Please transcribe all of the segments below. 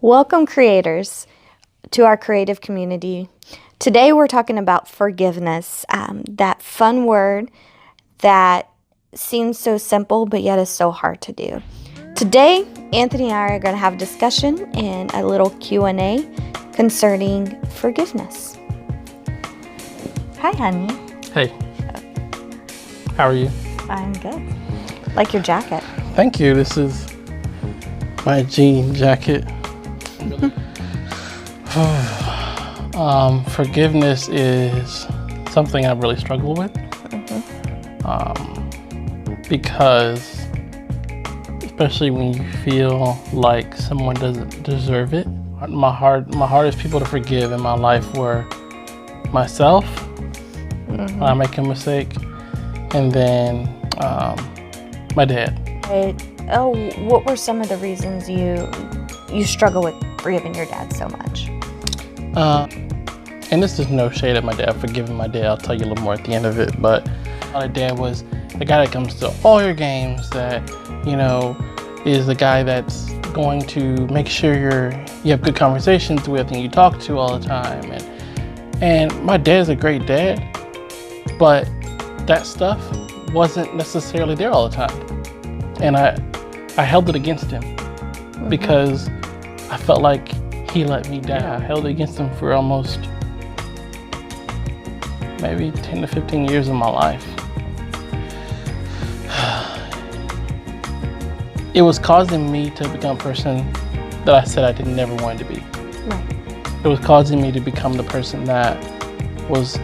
Welcome, creators, to our creative community. Today we're talking about forgiveness, that fun word that seems so simple but yet is so hard to do. Today, Anthony and I are going to have a discussion and a little Q&A concerning forgiveness. Hi, honey. Hey. How are you? I'm good. Like your jacket. Thank you. This is my jean jacket. Forgiveness is something I really struggle with. Because especially when you feel like someone doesn't deserve it. My hardest people to forgive in my life were myself when I make a mistake, and then my dad. What were some of the reasons you struggle with forgiving your dad so much? And this is no shade at my dad. Forgiving my dad, I'll tell you a little more at the end of it. But my dad was the guy that comes to all your games, that, you know, is the guy that's going to make sure you have good conversations with and you talk to all the time. And my dad's a great dad, but that stuff wasn't necessarily there all the time. And I held it against him because I felt like he let me down. I held it against him for almost maybe 10 to 15 years of my life. It was causing me to become a person that I said I didn't never want to be. Right. It was causing me to become the person that was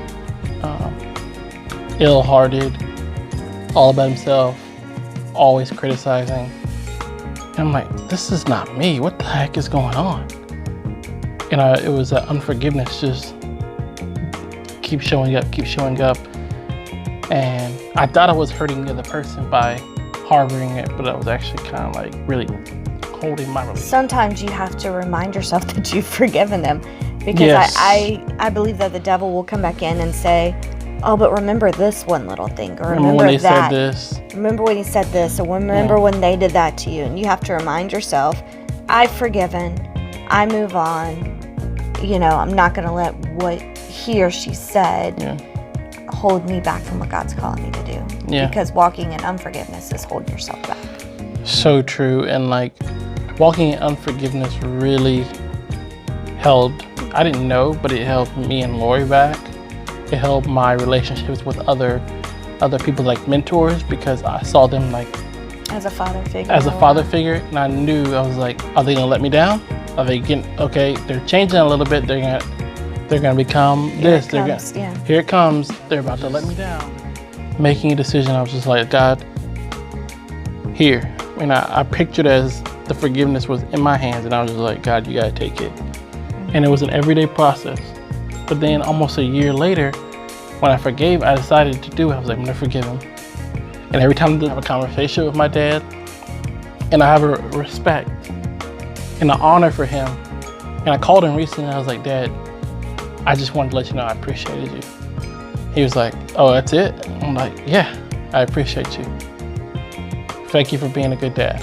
ill-hearted, all about himself, always criticizing. And I'm like, this is not me. What the heck is going on? And it was that unforgiveness, just keep showing up. And I thought I was hurting the other person by harboring it, but I was actually kind of like really holding my relationship. Sometimes you have to remind yourself that you've forgiven them, because Yes. I believe that the devil will come back in and say, oh, but remember this one little thing, or remember when they that. said this. Remember when he said this, or remember when they did that to you. And you have to remind yourself, I've forgiven, I move on. You know, I'm not going to let what he or she said hold me back from what God's calling me to do. Yeah. Because walking in unforgiveness is holding yourself back. So true. And like walking in unforgiveness really held, I didn't know, but it held me and Lori back. It held my relationships with other people, like mentors, because I saw them like As a father figure. And I knew, I was like, are they gonna let me down? Are they getting, okay, they're changing a little bit, they're gonna become this, here it comes, they're about to let me down. Making a decision, I was just like, God, here. And I pictured as the forgiveness was in my hands, and I was just like, God, you gotta take it. And it was an everyday process. But then almost a year later, when I forgave, I decided to do it. I was like, I'm gonna forgive him. And every time I have a conversation with my dad, and I have a respect and an honor for him. And I called him recently and I was like, Dad, I just wanted to let you know I appreciated you. He was like, oh, that's it? I'm like, yeah, I appreciate you. Thank you for being a good dad.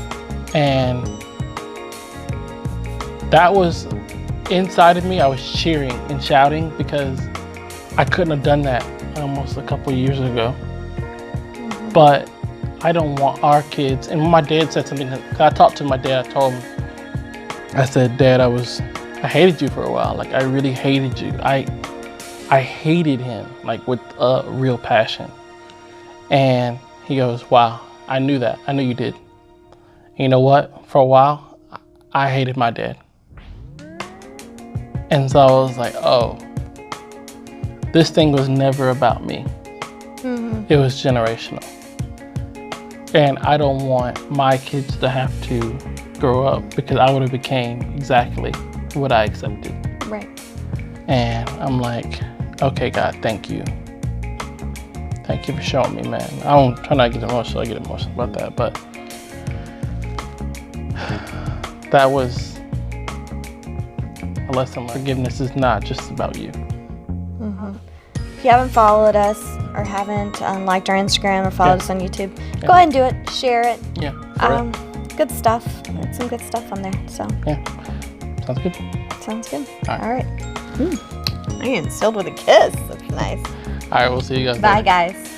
And that was inside of me. I was cheering and shouting because I couldn't have done that almost a couple years ago. But I don't want our kids, and when my dad said something, I talked to my dad, I told him, I said, Dad, I hated you for a while. Like, I really hated you. I hated him, like, with a real passion. And he goes, wow, I knew that. I knew you did. And you know what? For a while, I hated my dad. And so I was like, oh, this thing was never about me. It was generational. And I don't want my kids to have to grow up because I would have became exactly what I accepted. Right. And I'm like, okay, God, thank you. Thank you for showing me, man. I don't try not to get emotional. I get emotional about that, but that was a lesson. Forgiveness is not just about you. If you haven't followed us or haven't liked our Instagram or followed us on YouTube, go ahead and do it. Share it. Yeah. Good stuff. It's some good stuff on there. So. Yeah. Sounds good. Sounds good. All right. All right. I'm getting sealed with a kiss. That's nice. All right, we'll see you guys Bye, later. guys.